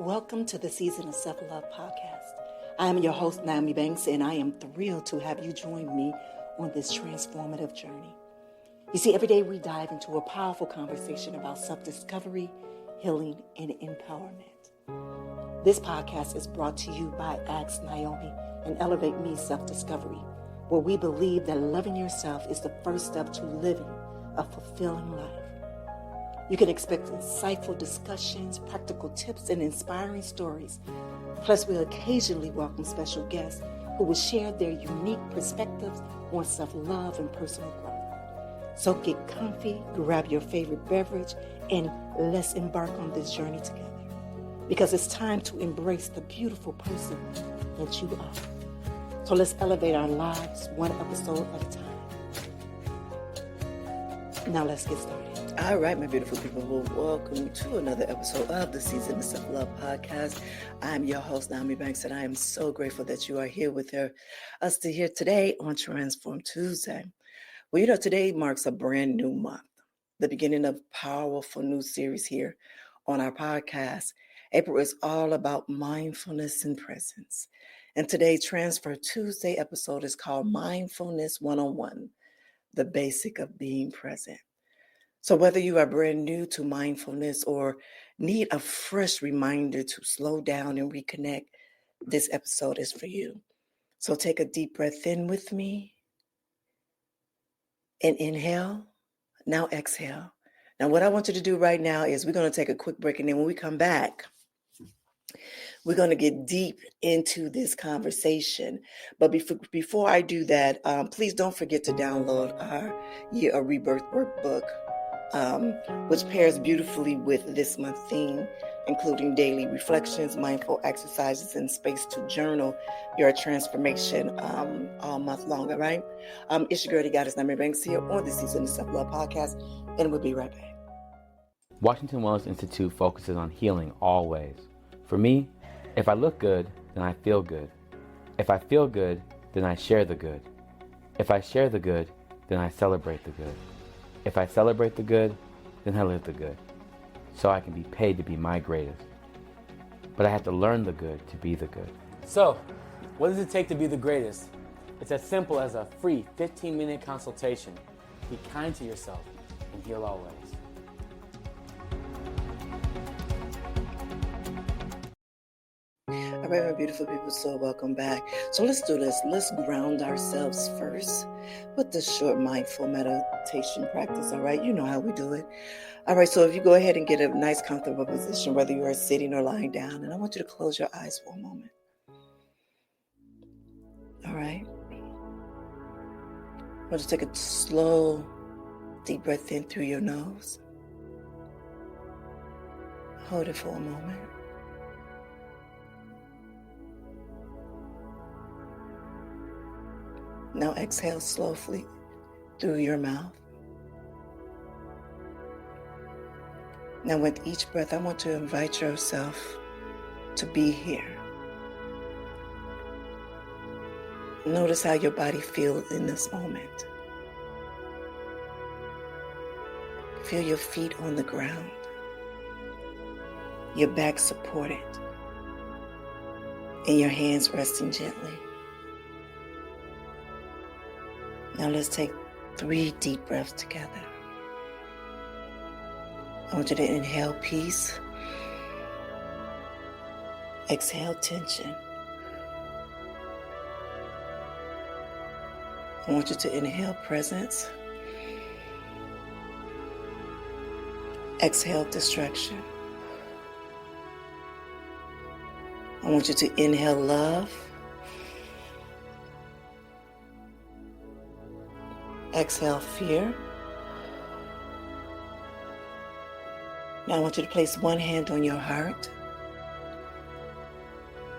Welcome to the Season of Self-Love podcast. I am your host, Nyomi Banks, and I am thrilled to have you join me on this transformative journey. You see, every day we dive into a powerful conversation about self-discovery, healing, and empowerment. This podcast is brought to you by Ask Nyomi and Elevate Me Self-Discovery, where we believe that loving yourself is the first step to living a fulfilling life. You can expect insightful discussions, practical tips, and inspiring stories. Plus, we'll occasionally welcome special guests who will share their unique perspectives on self-love and personal growth. So get comfy, grab your favorite beverage, and let's embark on this journey together. Because it's time to embrace the beautiful person that you are. So let's elevate our lives one episode at a time. Now let's get started. All right, my beautiful people, well, welcome to another episode of the Season of Self-Love podcast. I'm your host, Nyomi Banks, and I am so grateful that you are here with us here today on Transform Tuesday. Well, today marks a brand new month, the beginning of a powerful new series here on our podcast. April is all about mindfulness and presence. And today's Transfer Tuesday episode is called Mindfulness 101, the basic of being present. So whether you are brand new to mindfulness or need a fresh reminder to slow down and reconnect, this episode is for you. So take a deep breath in with me and inhale. Now exhale. Now what I want you to do right now is we're going to take a quick break, and then when we come back, we're going to get deep into this conversation. But before I do that, please don't forget to download our Year of Rebirth workbook, which pairs beautifully with this month's theme, including daily reflections, mindful exercises, and space to journal your transformation all month long, all right? It's your girl, the Goddess Nyomi Banks here on the Season of Self-Love podcast, and we'll be right back. Washington Wellness Institute focuses on healing always. For me, if I look good, then I feel good. If I feel good, then I share the good. If I share the good, then I celebrate the good. If I celebrate the good, then I live the good, so I can be paid to be my greatest. But I have to learn the good to be the good. So, what does it take to be the greatest? It's as simple as a free 15-minute consultation. Be kind to yourself and heal always. All right, my beautiful people, so welcome back. So let's do this. Let's ground ourselves first with the short mindful meditation practice, all right? You know how we do it. All right, so if you go ahead and get a nice comfortable position, whether you are sitting or lying down, and I want you to close your eyes for a moment. All right? I want you to take a slow, deep breath in through your nose. Hold it for a moment. Now exhale slowly through your mouth. Now with each breath, I want to invite yourself to be here. Notice how your body feels in this moment. Feel your feet on the ground, your back supported, and your hands resting gently. Now let's take 3 deep breaths together. I want you to inhale peace, exhale tension. I want you to inhale presence, exhale distraction. I want you to inhale love, exhale fear. Now I want you to place one hand on your heart,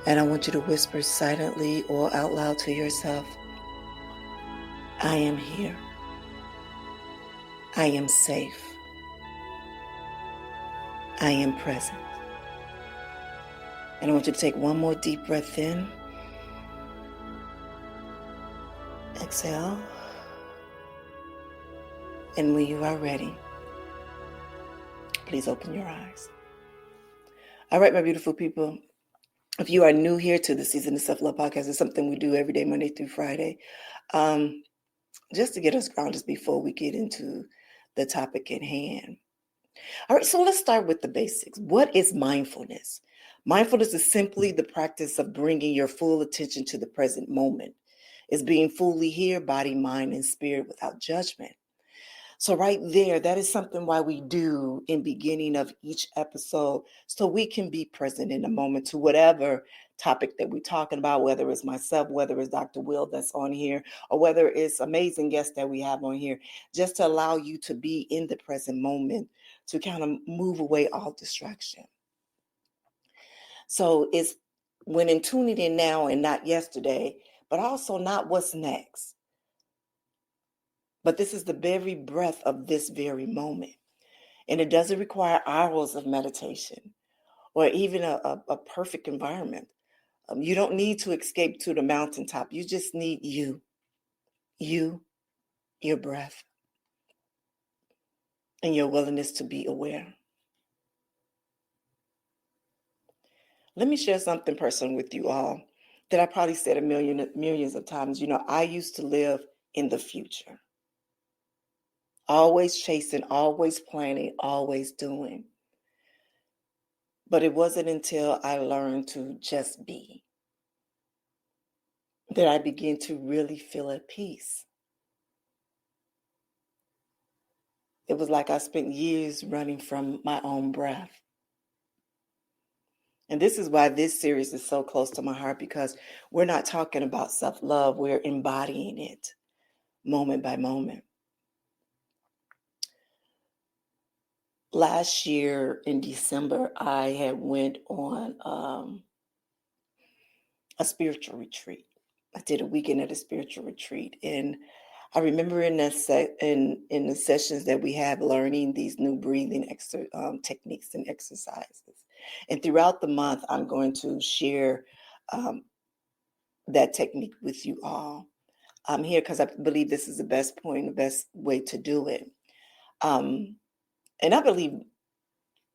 and I want you to whisper silently or out loud to yourself, I am here. I am safe. I am present. And I want you to take one more deep breath in. Exhale. And when you are ready, please open your eyes. All right, my beautiful people. If you are new here to the Season of Self-Love podcast, it's something we do every day, Monday through Friday, just to get us grounded before we get into the topic at hand. All right, so let's start with the basics. What is mindfulness? Mindfulness is simply the practice of bringing your full attention to the present moment. It's being fully here, body, mind, and spirit without judgment. So right there, that is something why we do in beginning of each episode, so we can be present in the moment to whatever topic that we're talking about, whether it's myself, whether it's Dr. Will that's on here, or whether it's amazing guests that we have on here, just to allow you to be in the present moment, to kind of move away all distraction. So it's when in tuning in now and not yesterday, but also not what's next. But this is the very breath of this very moment. And it doesn't require hours of meditation or even a perfect environment. You don't need to escape to the mountaintop. You just need you, your breath, and your willingness to be aware. Let me share something personal with you all that I probably said millions of times. I used to live in the future. Always chasing, always planning, always doing. But it wasn't until I learned to just be that I began to really feel at peace. It was like I spent years running from my own breath. And this is why this series is so close to my heart, because we're not talking about self-love. We're embodying it moment by moment. Last year in December, I had went on a spiritual retreat. I did a weekend at a spiritual retreat, and I remember in the sessions that we have learning these new breathing techniques and exercises. And throughout the month, I'm going to share that technique with you all. I'm here because I believe this is the best way to do it. And I believe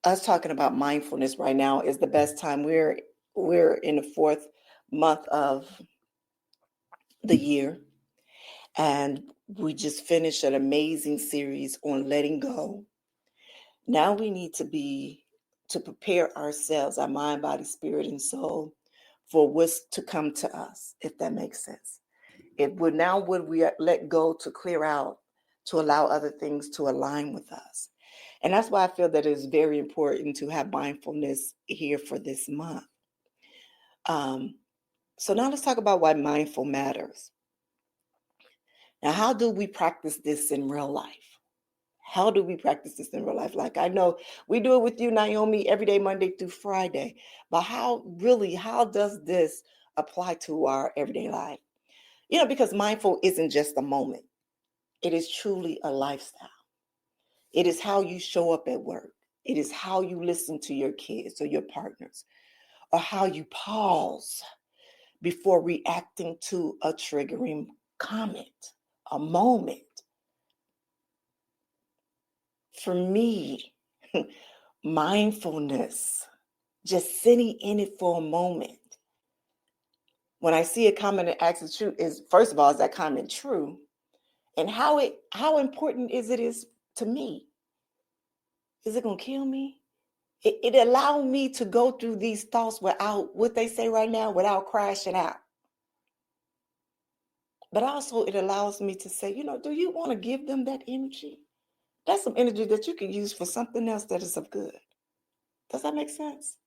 us talking about mindfulness right now is the best time. We're in the fourth month of the year, and we just finished an amazing series on letting go. Now we need to prepare ourselves, our mind, body, spirit, and soul, for what's to come to us, if that makes sense. Would we let go to clear out, to allow other things to align with us. And that's why I feel that it's very important to have mindfulness here for this month. So now let's talk about why mindful matters. Now, how do we practice this in real life? How do we practice this in real life? Like, I know we do it with you, Nyomi, every day, Monday through Friday. But how does this apply to our everyday life? Because mindful isn't just a moment. It is truly a lifestyle. It is how you show up at work. It is how you listen to your kids or your partners, or how you pause before reacting to a triggering comment, a moment. For me, mindfulness, just sitting in it for a moment. When I see a comment and ask the truth, first of all, is that comment true? And how important is to me? Is it gonna kill me? It allowed me to go through these thoughts without, what they say right now, without crashing out. But also it allows me to say, do you want to give them that energy? That's some energy that you can use for something else that is of good. Does that make sense?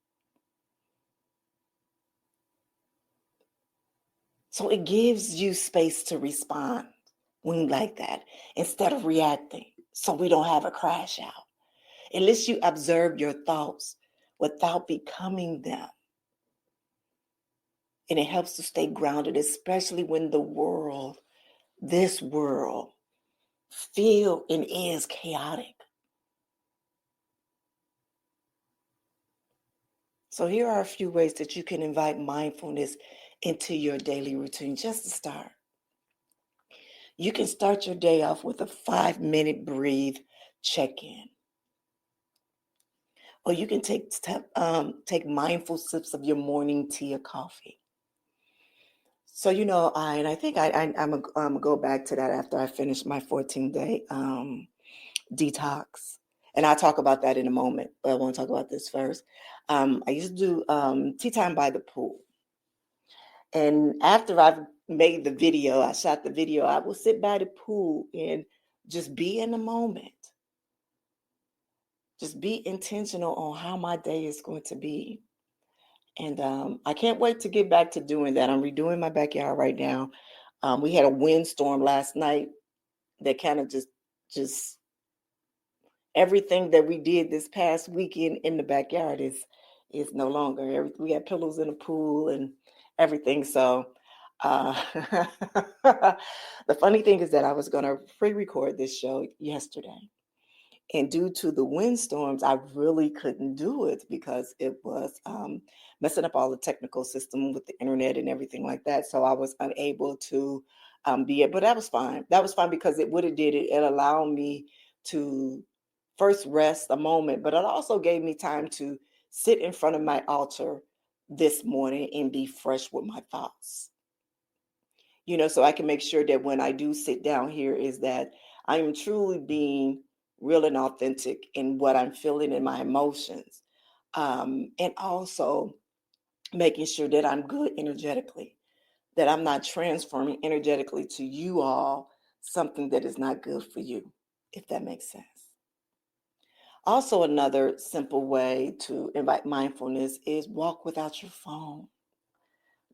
So it gives you space to respond when like that, instead of reacting, so we don't have a crash out. It lets you observe your thoughts without becoming them. And it helps to stay grounded, especially when this world, feel and is chaotic. So here are a few ways that you can invite mindfulness into your daily routine, just to start. You can start your day off with a 5-minute breathe check-in. or you can take mindful sips of your morning tea or coffee. So, I think I'm gonna go back to that after I finish my 14-day detox. And I'll talk about that in a moment, but I want to talk about this first. I used to do tea time by the pool. And after I've made the video, I shot the video, I will sit by the pool and just be in the moment. Just be intentional on how my day is going to be. And I can't wait to get back to doing that. I'm redoing my backyard right now. We had a windstorm last night that kind of just everything that we did this past weekend in the backyard is no longer. We had pillows in the pool and everything. So the funny thing is that I was going to pre-record this show yesterday. And due to the windstorms, I really couldn't do it because it was messing up all the technical system with the internet and everything like that. So I was unable to be it. But that was fine. That was fine because it would have did it. It allowed me to first rest a moment, but it also gave me time to sit in front of my altar this morning and be fresh with my thoughts. So I can make sure that when I do sit down here is that I am truly being real and authentic in what I'm feeling in my emotions. And also making sure that I'm good energetically, that I'm not transforming energetically to you all something that is not good for you, if that makes sense. Also, another simple way to invite mindfulness is walk without your phone.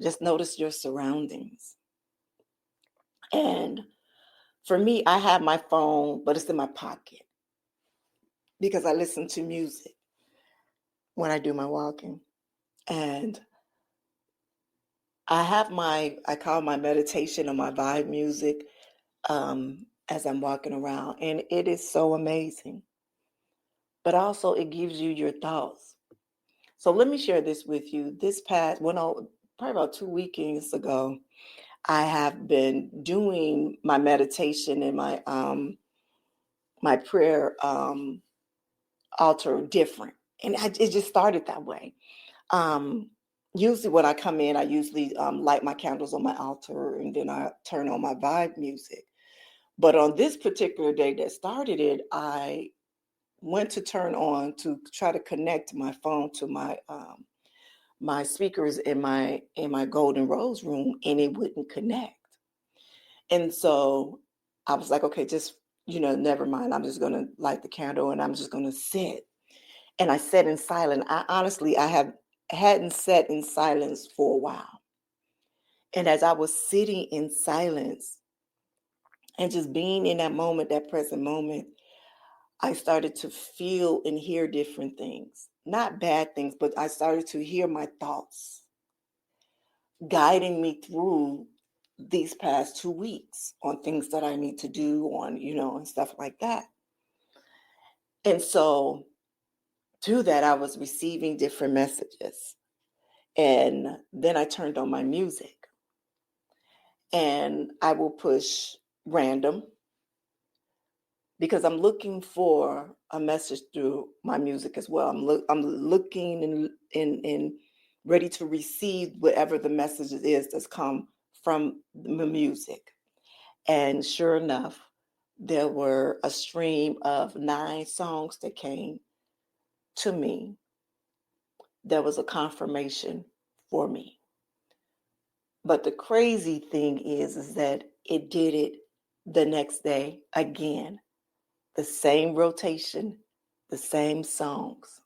Just notice your surroundings. And for me, I have my phone, but it's in my pocket because I listen to music when I do my walking. And I call my meditation or my vibe music as I'm walking around. And it is so amazing. But also it gives you your thoughts. So let me share this with you. Probably about 2 weekends ago, I have been doing my meditation and my prayer altar different. And it just started that way. Usually when I come in, I usually light my candles on my altar and then I turn on my vibe music. But on this particular day that started it, I went to turn on to try to connect my phone to my speakers in my golden rose room, and it wouldn't connect. And so I was like, okay, just never mind. I'm just gonna light the candle and I'm just gonna sit. And I sat in silence. I hadn't sat in silence for a while. And as I was sitting in silence and just being in that moment, that present moment, I started to feel and hear different things. Not bad things, but I started to hear my thoughts guiding me through these past 2 weeks on things that I need to do and stuff like that. And so through that, I was receiving different messages. And then I turned on my music and I will push random because I'm looking for a message through my music as well. I'm looking and ready to receive whatever the message is that's come from the music. And sure enough, there were a stream of 9 songs that came to me. There was a confirmation for me. But the crazy thing is that it did it the next day again. The same rotation, the same songs.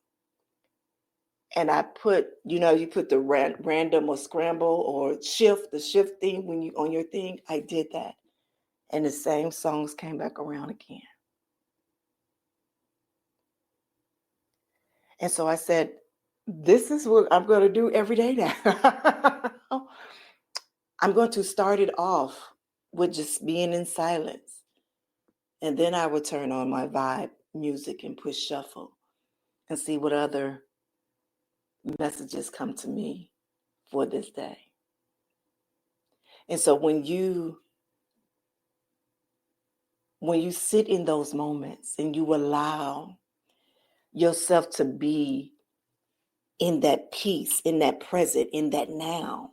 And I put, you put the random or scramble or the shift thing when you on your thing. I did that. And the same songs came back around again. And so I said, this is what I'm going to do every day now. I'm going to start it off with just being in silence. And then I would turn on my vibe music and push shuffle and see what other messages come to me for this day. And so when you sit in those moments and you allow yourself to be in that peace, in that present, in that now.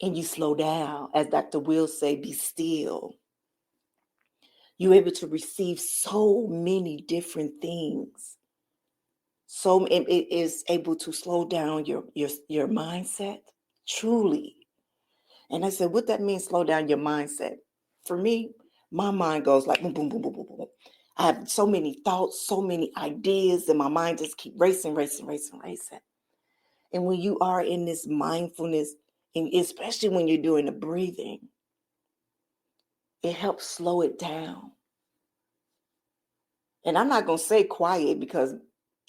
And you slow down, as Dr. Will say, be still. You're able to receive so many different things. So it is able to slow down your mindset, truly. And I said, what that means, slow down your mindset? For me, my mind goes like boom, boom, boom, boom, boom, boom. I have so many thoughts, so many ideas, and my mind just keep racing, racing, racing, racing. And when you are in this mindfulness, and especially when you're doing the breathing, it helps slow it down. And I'm not going to say quiet because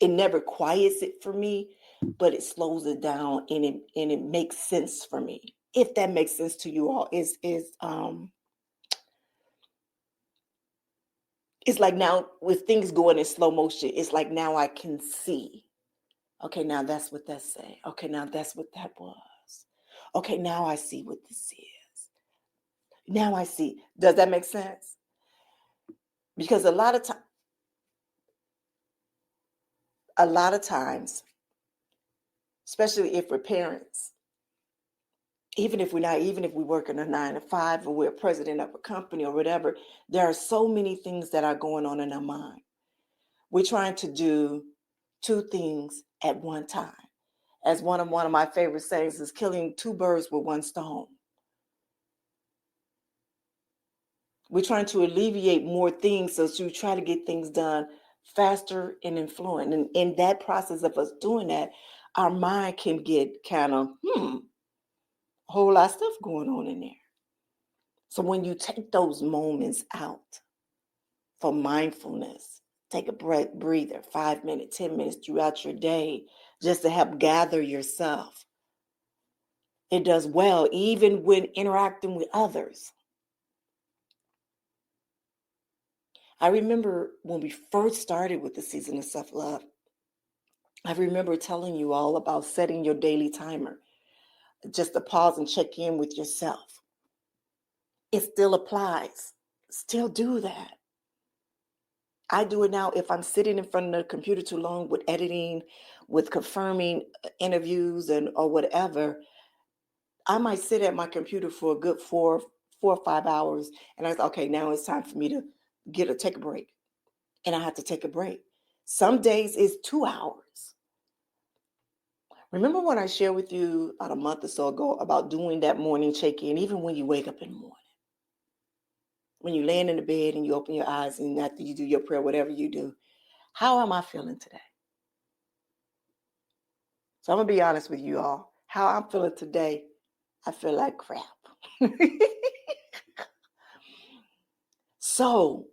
it never quiets it for me, but it slows it down and it makes sense for me. If that makes sense to you all, it's like now with things going in slow motion, it's like now I can see. Okay, now that's what that say. Okay, now that's what that was. Okay, now I see what this is. Now I see. Does that make sense? Because a lot of times, especially if we're parents, even if we work in a 9 to 5 or we're president of a company or whatever, there are so many things that are going on in our mind. We're trying to do 2 things at one time. As one of my favorite sayings is killing 2 birds with 1 stone. We're trying to alleviate more things so to try to get things done faster and in fluent. And in that process of us doing that, our mind can get kind of, a whole lot of stuff going on in there. So when you take those moments out for mindfulness, take a breather, 5 minutes, 10 minutes throughout your day, just to help gather yourself. It does well, even when interacting with others. I remember when we first started with the season of self-love, I remember telling you all about setting your daily timer, just to pause and check in with yourself. It still applies. Still do that. I do it now if I'm sitting in front of the computer too long with editing, with confirming interviews or whatever. I might sit at my computer for a good 4 or 5 hours, and I say, okay, now it's time for me to take a break. And I have to take a break. Some days it's 2 hours. Remember when I shared with you about a month or so ago about doing that morning check-in, even when you wake up in the morning? When you land in the bed and you open your eyes and after you do your prayer, whatever you do, how am I feeling today? So I'm going to be honest with you all. How I'm feeling today, I feel like crap. So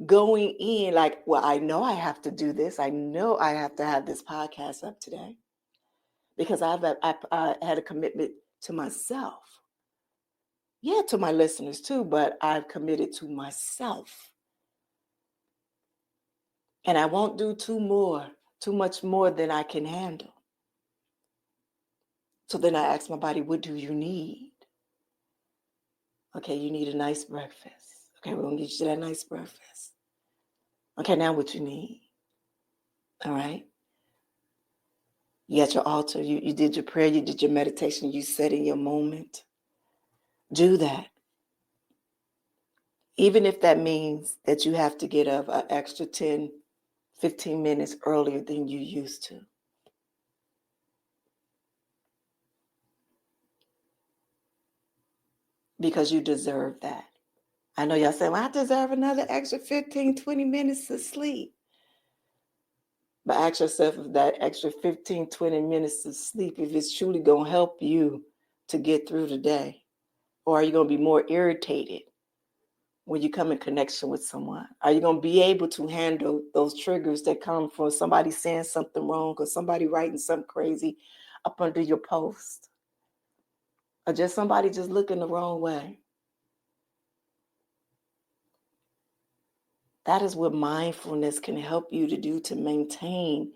going in like, well, I know I have to do this. I know I have to have this podcast up today because I had a commitment to myself. Yeah, to my listeners too, but I've committed to myself. And I won't do too much more than I can handle. So then I asked my body, what do you need? Okay, you need a nice breakfast. Okay, we're going to get you that nice breakfast. Okay, now what you need? All right. You got your altar. You did your prayer. You did your meditation. You set in your moment. Do that. Even if that means that you have to get up an extra 10, 15 minutes earlier than you used to. Because you deserve that. I know y'all say, well, I deserve another extra 15, 20 minutes of sleep. But ask yourself if that extra 15, 20 minutes of sleep, if it's truly going to help you to get through the day. Or are you going to be more irritated when you come in connection with someone? Are you going to be able to handle those triggers that come from somebody saying something wrong or somebody writing something crazy up under your post? Or just somebody just looking the wrong way? That is what mindfulness can help you to do, to maintain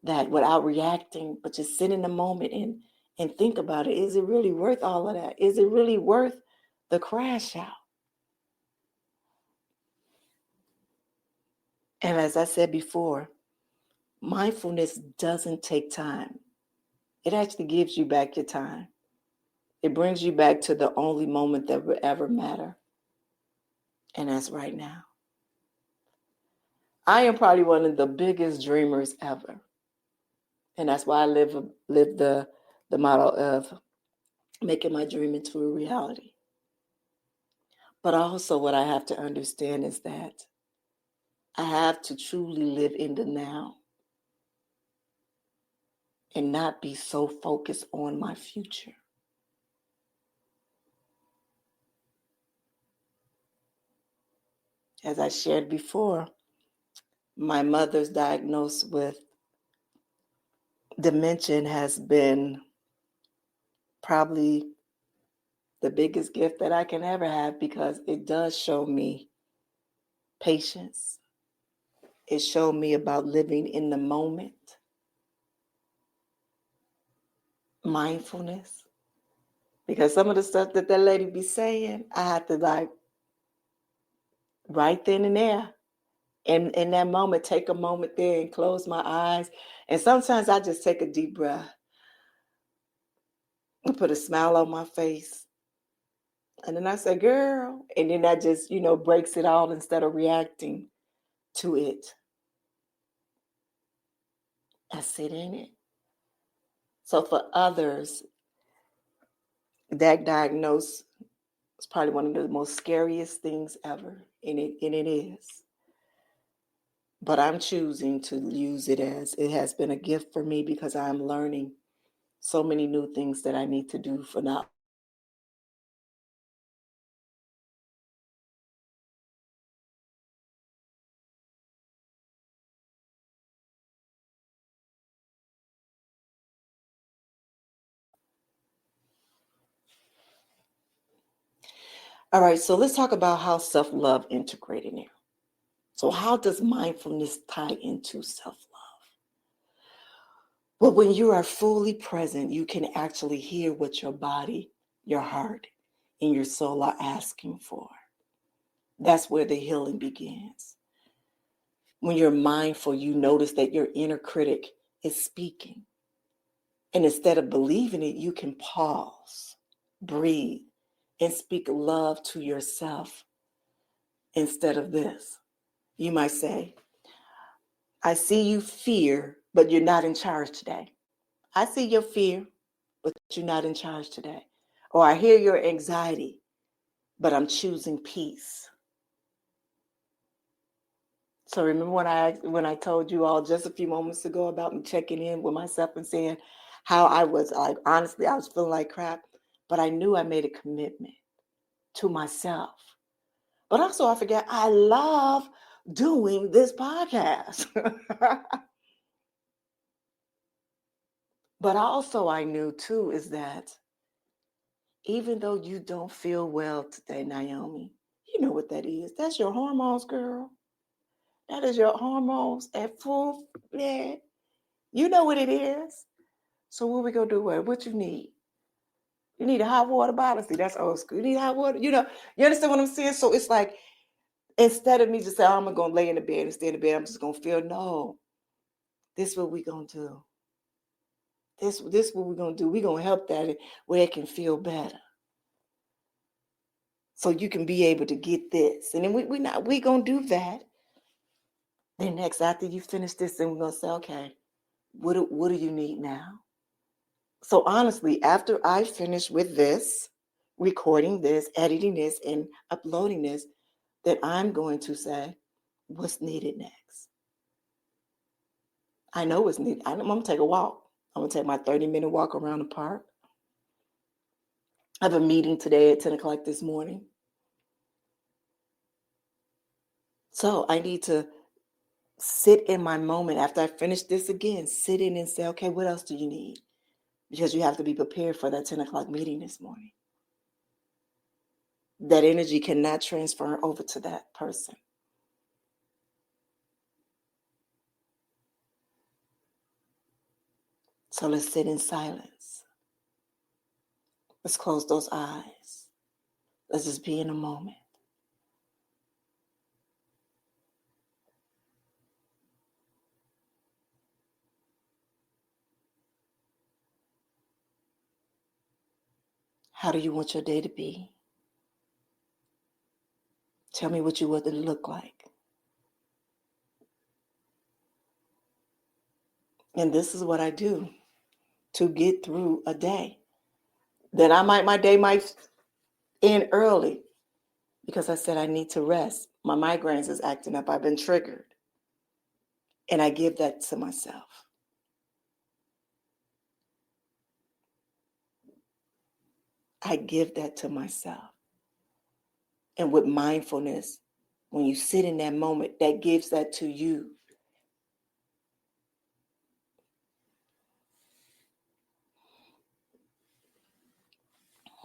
that without reacting, but just sit in the moment and think about it. Is it really worth all of that? Is it really worth the crash out? And as I said before, Mindfulness doesn't take time. It actually gives you back your time. It brings you back to the only moment that will ever matter. And that's right now. I am probably one of the biggest dreamers ever. And that's why I live the model of making my dream into a reality. But also what I have to understand is that I have to truly live in the now and not be so focused on my future. As I shared before, my mother's diagnosed with dementia has been probably the biggest gift that I can ever have, because it does show me patience. It showed me about living in the moment, mindfulness. Because some of the stuff that lady be saying, I had to like right then and there. And in that moment, take a moment there and close my eyes. And sometimes I just take a deep breath and put a smile on my face. And then I say, girl. And then that just, breaks it all instead of reacting to it. I sit in it. So for others, that diagnosis is probably one of the most scariest things ever. And it is. But I'm choosing to use it as it has been a gift for me, because I'm learning so many new things that I need to do for now. All right, so let's talk about how self-love integrated in. So how does mindfulness tie into self-love? Well, when you are fully present, you can actually hear what your body, your heart, and your soul are asking for. That's where the healing begins. When you're mindful, you notice that your inner critic is speaking. And instead of believing it, you can pause, breathe, and speak love to yourself instead of this. You might say, I see you fear, but you're not in charge today. I see your fear, but you're not in charge today. Or I hear your anxiety, but I'm choosing peace. So remember when I told you all just a few moments ago about me checking in with myself and saying how I was like, honestly, I was feeling like crap, but I knew I made a commitment to myself. But also I forget, I love doing this podcast. But also I knew too is that even though you don't feel well today, Nyomi, you know what that is. That's your hormones, girl. That is your hormones at full fledged. You know what it is. So what we gonna do? What you need? You need a hot water bottle. See, that's old school. You need hot water. You understand what I'm saying? So it's like, instead of me just saying, I'm gonna lay in the bed and stay in the bed, I'm just gonna feel, no, this is what we gonna do. This what we're gonna do. We're gonna help that where it can feel better. So you can be able to get this. And then we gonna do that. Then next, after you finish this, then we're gonna say, okay, what do you need now? So honestly, after I finish with this, recording this, editing this, and uploading this, then I'm going to say, what's needed next? I know what's needed. I'm gonna take a walk. I'm gonna take my 30-minute walk around the park. I have a meeting today at 10 o'clock this morning. So I need to sit in my moment after I finish this again, sit in and say, okay, what else do you need? Because you have to be prepared for that 10 o'clock meeting this morning. That energy cannot transfer over to that person. So let's sit in silence. Let's close those eyes. Let's just be in a moment. How do you want your day to be? Tell me what you want it to look like. And this is what I do to get through a day. Then my day might end early because I said I need to rest. My migraines is acting up. I've been triggered. And I give that to myself. I give that to myself. And with mindfulness, when you sit in that moment, that gives that to you.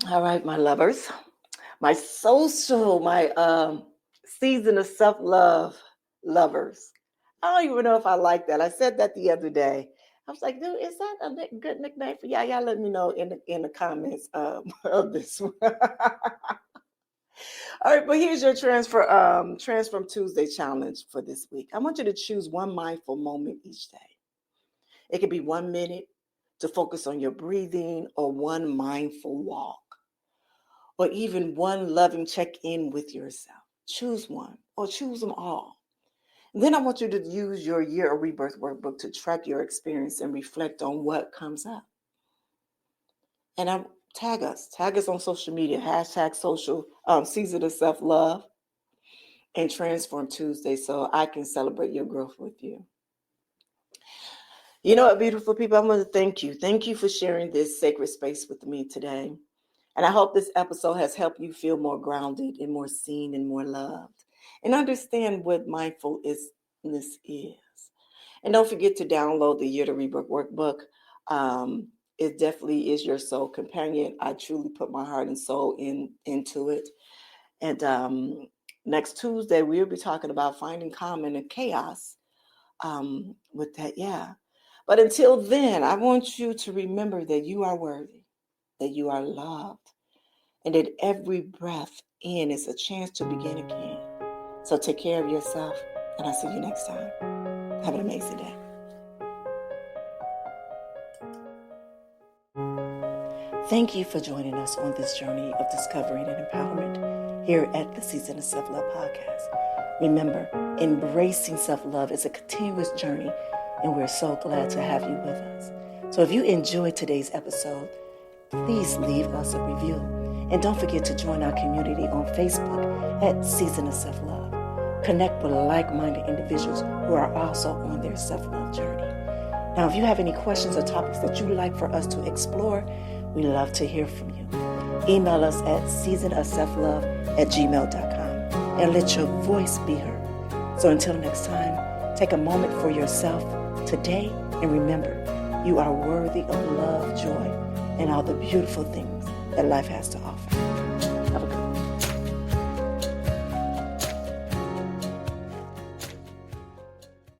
All right, my lovers, my season of self-love lovers. I don't even know if I like that. I said that the other day. I was like, dude, is that a good nickname for y'all? Y'all let me know in the comments of this one. All right, but here's your Transform Tuesday challenge for this week. I want you to choose one mindful moment each day. It could be 1 minute to focus on your breathing, or one mindful walk, or even one loving check-in with yourself. Choose one or choose them all. Then I want you to use your Year of Rebirth workbook to track your experience and reflect on what comes up. And tag us on social media, # Season of Self-Love and Transform Tuesday, so I can celebrate your growth with you. You know what, beautiful people, I want to thank you. Thank you for sharing this sacred space with me today. And I hope this episode has helped you feel more grounded and more seen and more loved, and understand what mindfulness is. And don't forget to download the Year to Rebirth workbook. It definitely is your soul companion. I truly put my heart and soul into it. And next Tuesday, we'll be talking about finding calm in the chaos with that, yeah. But until then, I want you to remember that you are worthy, that you are loved, and that every breath in is a chance to begin again. So take care of yourself, and I'll see you next time. Have an amazing day. Thank you for joining us on this journey of discovery and empowerment here at the Season of Self-Love podcast. Remember, embracing self-love is a continuous journey, and we're so glad to have you with us. So if you enjoyed today's episode, please leave us a review. And don't forget to join our community on Facebook at Season of Self-Love. Connect with like-minded individuals who are also on their self-love journey. Now, if you have any questions or topics that you'd like for us to explore, we love to hear from you. Email us at seasonofselflove@gmail.com and let your voice be heard. So until next time, take a moment for yourself today, and remember, you are worthy of love, joy, and all the beautiful things that life has to offer.